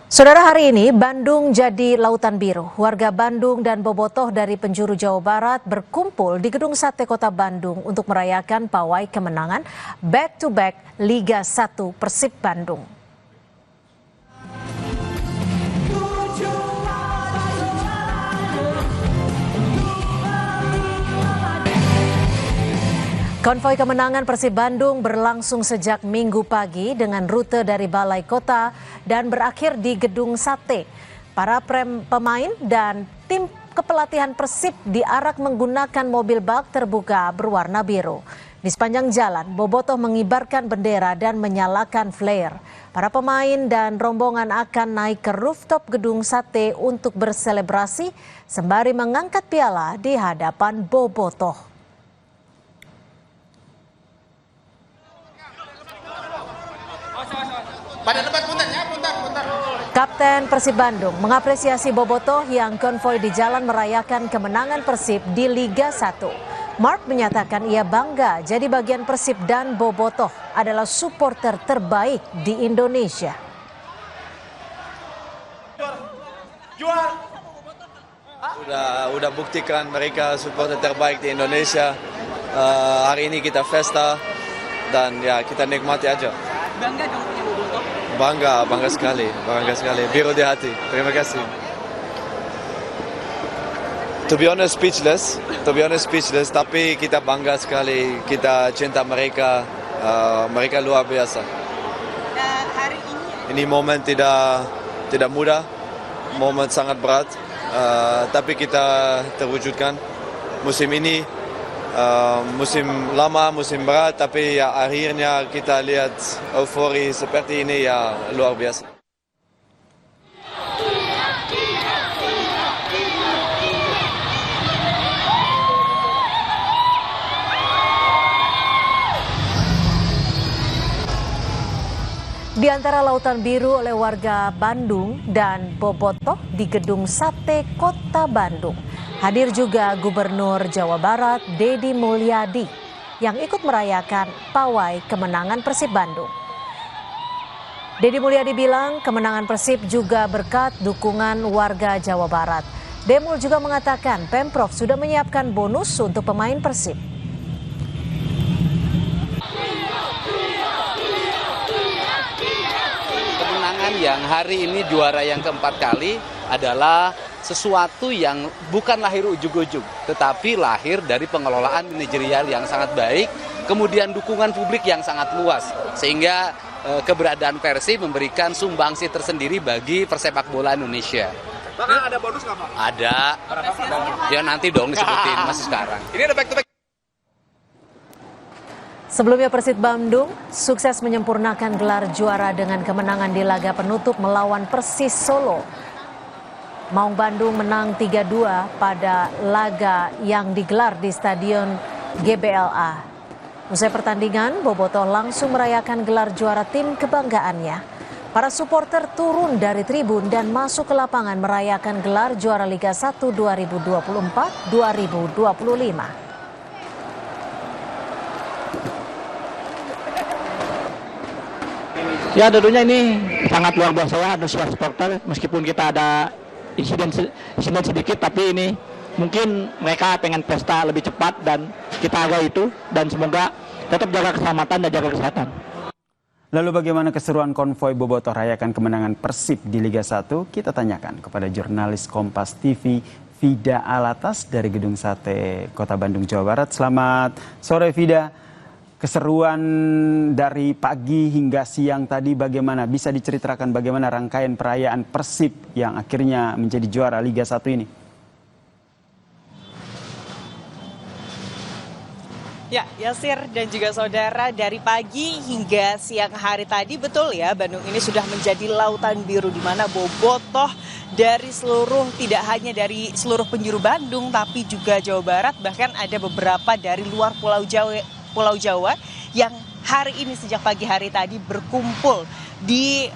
Saudara, hari ini Bandung jadi lautan biru. Warga Bandung dan bobotoh dari penjuru Jawa Barat berkumpul di Gedung Sate Kota Bandung untuk merayakan pawai kemenangan back-to-back Liga 1 Persib Bandung. Konvoi kemenangan Persib Bandung berlangsung sejak Minggu pagi dengan rute dari Balai Kota dan berakhir di Gedung Sate. Para pemain dan tim kepelatihan Persib diarak menggunakan mobil bak terbuka berwarna biru. Di sepanjang jalan, bobotoh mengibarkan bendera dan menyalakan flare. Para pemain dan rombongan akan naik ke rooftop Gedung Sate untuk berselebrasi sembari mengangkat piala di hadapan bobotoh. Pada depan punten. Kapten Persib Bandung mengapresiasi bobotoh yang konvoi di jalan merayakan kemenangan Persib di Liga 1. Mark menyatakan ia bangga jadi bagian Persib dan bobotoh adalah supporter terbaik di Indonesia. Udah buktikan mereka supporter terbaik di Indonesia. Hari ini kita festa dan ya kita nikmati aja. Bangga dong punya bobotoh? Bangga sekali. Biru di hati. Terima kasih. To be honest speechless. Tapi kita bangga sekali. Kita cinta mereka. Mereka luar biasa. Hari ini momen tidak mudah. Momen sangat berat. Tapi kita terwujudkan. Musim ini musim lama, musim berat, tapi ya akhirnya kita lihat eufori seperti ini ya luar biasa. Di antara lautan biru oleh warga Bandung dan bobotoh di Gedung Sate Kota Bandung. Hadir juga Gubernur Jawa Barat Deddy Mulyadi yang ikut merayakan pawai kemenangan Persib Bandung. Deddy Mulyadi bilang kemenangan Persib juga berkat dukungan warga Jawa Barat. Demul juga mengatakan Pemprov sudah menyiapkan bonus untuk pemain Persib. Kemenangan yang hari ini juara yang keempat kali adalah sesuatu yang bukan lahir ujug-ujug, tetapi lahir dari pengelolaan manajerial yang sangat baik, kemudian dukungan publik yang sangat luas, sehingga keberadaan Persib memberikan sumbangsi tersendiri bagi persepak bola Indonesia. Bahkan ada bonus nggak Pak? Ada, ya nanti dong disebutin, masih sekarang. Ini ada back to back. Sebelumnya Persib Bandung sukses menyempurnakan gelar juara dengan kemenangan di laga penutup melawan Persis Solo. Maung Bandung menang 3-2 pada laga yang digelar di Stadion GBLA. Usai pertandingan, bobotoh langsung merayakan gelar juara tim kebanggaannya. Para supporter turun dari tribun dan masuk ke lapangan merayakan gelar juara Liga 1 2024-2025. Ya tentunya ini sangat luar biasa ya, antusias supporter meskipun kita ada insiden sedikit, tapi ini mungkin mereka pengen pesta lebih cepat dan kita hargai itu, dan semoga tetap jaga keselamatan dan jaga kesehatan. Lalu bagaimana keseruan konvoi bobotoh rayakan kemenangan Persib di Liga 1? Kita tanyakan kepada jurnalis Kompas TV Vida Alatas dari Gedung Sate Kota Bandung, Jawa Barat. Selamat sore Vida. Keseruan dari pagi hingga siang tadi bagaimana? Bisa diceritakan bagaimana rangkaian perayaan Persib yang akhirnya menjadi juara Liga 1 ini? Ya, Yasir dan juga saudara, dari pagi hingga siang hari tadi betul ya, Bandung ini sudah menjadi lautan biru di mana bobotoh dari seluruh, tidak hanya dari seluruh penjuru Bandung tapi juga Jawa Barat, bahkan ada beberapa dari luar Pulau Jawa yang hari ini sejak pagi hari tadi berkumpul di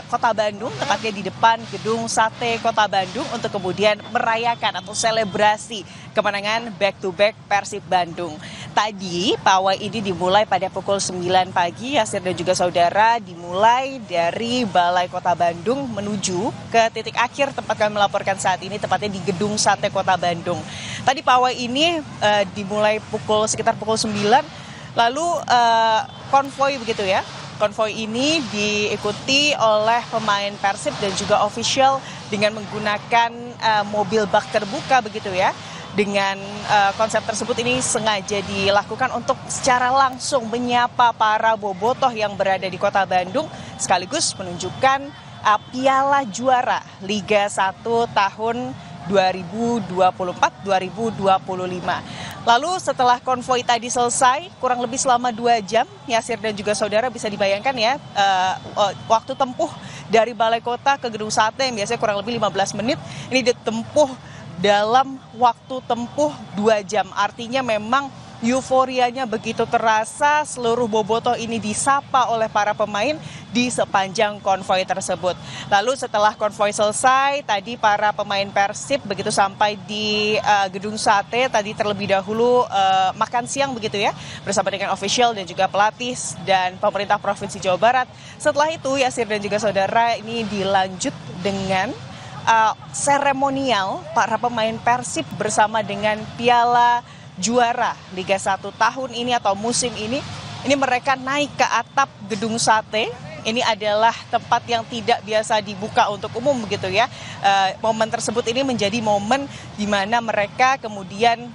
Kota Bandung, tepatnya di depan Gedung Sate Kota Bandung untuk kemudian merayakan atau selebrasi kemenangan back-to-back Persib Bandung. Tadi pawai ini dimulai pada pukul 9 pagi, Yasir dan juga saudara, dimulai dari Balai Kota Bandung menuju ke titik akhir tempat kami melaporkan saat ini, tepatnya di Gedung Sate Kota Bandung. Tadi pawai ini dimulai sekitar pukul 9. Lalu konvoi begitu ya. Konvoi ini diikuti oleh pemain Persib dan juga official dengan menggunakan mobil bak terbuka begitu ya. Dengan konsep tersebut ini sengaja dilakukan untuk secara langsung menyapa para bobotoh yang berada di Kota Bandung sekaligus menunjukkan piala juara Liga 1 tahun 2024-2025. Lalu setelah konvoi tadi selesai, kurang lebih selama 2 jam, Yasir dan juga saudara bisa dibayangkan ya, waktu tempuh dari Balai Kota ke Gedung Sate yang biasanya kurang lebih 15 menit, ini ditempuh dalam waktu tempuh 2 jam. Artinya memang euforianya begitu terasa, seluruh bobotoh ini disapa oleh para pemain di sepanjang konvoi tersebut. Lalu setelah konvoi selesai, tadi para pemain Persib begitu sampai di Gedung Sate, tadi terlebih dahulu makan siang begitu ya, bersama dengan official dan juga pelatih dan pemerintah Provinsi Jawa Barat. Setelah itu Yasir dan juga saudara, ini dilanjut dengan seremonial para pemain Persib bersama dengan piala juara Liga 1 tahun ini atau musim ini mereka naik ke atap Gedung Sate. Ini adalah tempat yang tidak biasa dibuka untuk umum begitu ya. Momen tersebut ini menjadi momen di mana mereka kemudian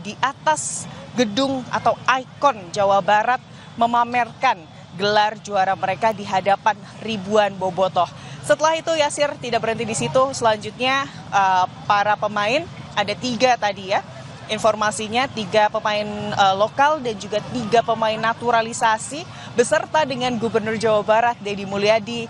di atas gedung atau ikon Jawa Barat memamerkan gelar juara mereka di hadapan ribuan bobotoh. Setelah itu Yasir tidak berhenti di situ. Selanjutnya para pemain ada 3 tadi ya. Informasinya 3 pemain lokal dan juga 3 pemain naturalisasi beserta dengan Gubernur Jawa Barat Deddy Mulyadi.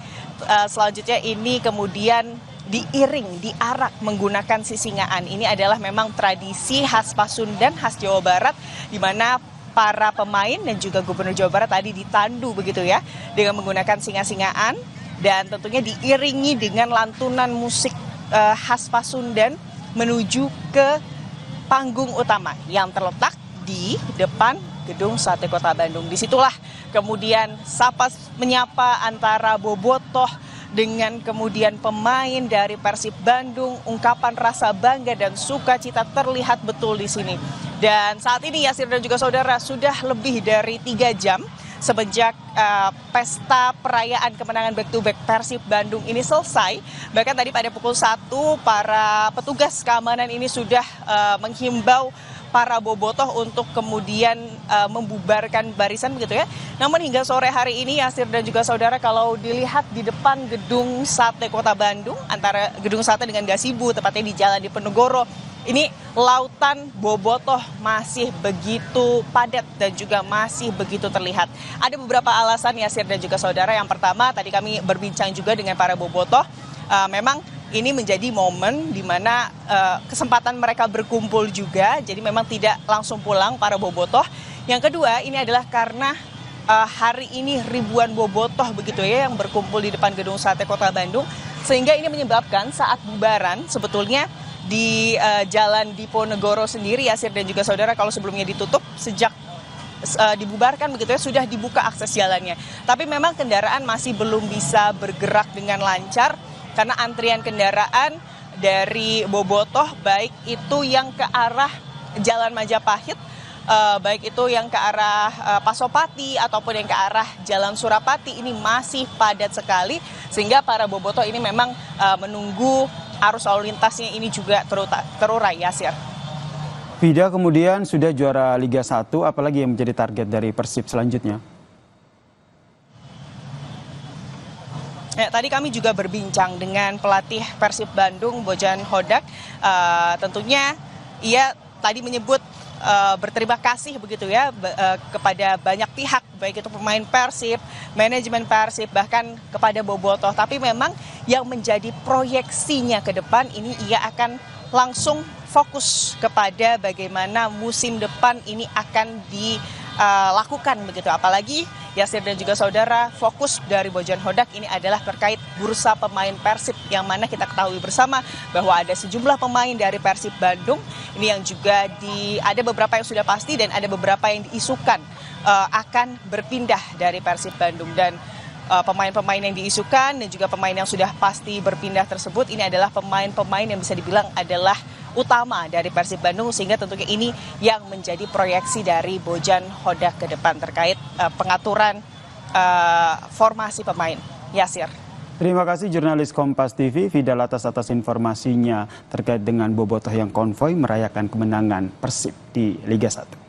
Selanjutnya ini kemudian diarak menggunakan sisingaan. Ini adalah memang tradisi khas Pasundan, khas Jawa Barat, di mana para pemain dan juga Gubernur Jawa Barat tadi ditandu begitu ya dengan menggunakan singa-singaan dan tentunya diiringi dengan lantunan musik khas Pasundan menuju ke panggung utama yang terletak di depan Gedung Sate Kota Bandung. Disitulah kemudian sapa menyapa antara bobotoh dengan kemudian pemain dari Persib Bandung, ungkapan rasa bangga dan sukacita terlihat betul di sini. Dan saat ini Yasir dan juga saudara, sudah lebih dari 3 jam semenjak pesta perayaan kemenangan back-to-back Persib Bandung ini selesai. Bahkan tadi pada pukul 1 para petugas keamanan ini sudah menghimbau para bobotoh untuk kemudian membubarkan barisan begitu ya. Namun hingga sore hari ini Yasir dan juga saudara, kalau dilihat di depan Gedung Sate Kota Bandung, antara Gedung Sate dengan Gasibu, tepatnya di Jalan Diponegoro, ini lautan bobotoh masih begitu padat dan juga masih begitu terlihat. Ada beberapa alasan Yasir dan juga saudara. Yang pertama, tadi kami berbincang juga dengan para bobotoh. Memang ini menjadi momen di mana kesempatan mereka berkumpul juga. Jadi memang tidak langsung pulang para bobotoh. Yang kedua, ini adalah karena hari ini ribuan bobotoh begitu ya yang berkumpul di depan Gedung Sate Kota Bandung. Sehingga ini menyebabkan saat bubaran sebetulnya di Jalan Diponegoro sendiri Yasir dan juga saudara, kalau sebelumnya ditutup sejak dibubarkan begitu ya, sudah dibuka akses jalannya. Tapi memang kendaraan masih belum bisa bergerak dengan lancar karena antrian kendaraan dari bobotoh baik itu yang ke arah Jalan Majapahit, baik itu yang ke arah Pasopati ataupun yang ke arah Jalan Surapati, ini masih padat sekali sehingga para bobotoh ini memang menunggu arus lalu lintasnya ini juga terurai, Yasir. Vida, kemudian sudah juara Liga 1, apalagi yang menjadi target dari Persib selanjutnya? Tadi kami juga berbincang dengan pelatih Persib Bandung, Bojan Hodak. Tentunya ia tadi menyebut berterima kasih begitu ya kepada banyak pihak, baik itu pemain Persib, manajemen Persib, bahkan kepada bobotoh. Tapi memang yang menjadi proyeksinya ke depan ini ia akan langsung fokus kepada bagaimana musim depan ini akan dilakukan begitu. Apalagi Yasir dan juga saudara, fokus dari Bojan Hodak ini adalah terkait bursa pemain Persib, yang mana kita ketahui bersama bahwa ada sejumlah pemain dari Persib Bandung ini yang juga ada beberapa yang sudah pasti dan ada beberapa yang diisukan akan berpindah dari Persib Bandung. Dan pemain-pemain yang diisukan dan juga pemain yang sudah pasti berpindah tersebut ini adalah pemain-pemain yang bisa dibilang adalah utama dari Persib Bandung, sehingga tentunya ini yang menjadi proyeksi dari Bojan Hodak ke depan terkait pengaturan formasi pemain. Yasir. Terima kasih jurnalis Kompas TV Fida Alatas atas informasinya terkait dengan bobotoh yang konvoy merayakan kemenangan Persib di Liga 1.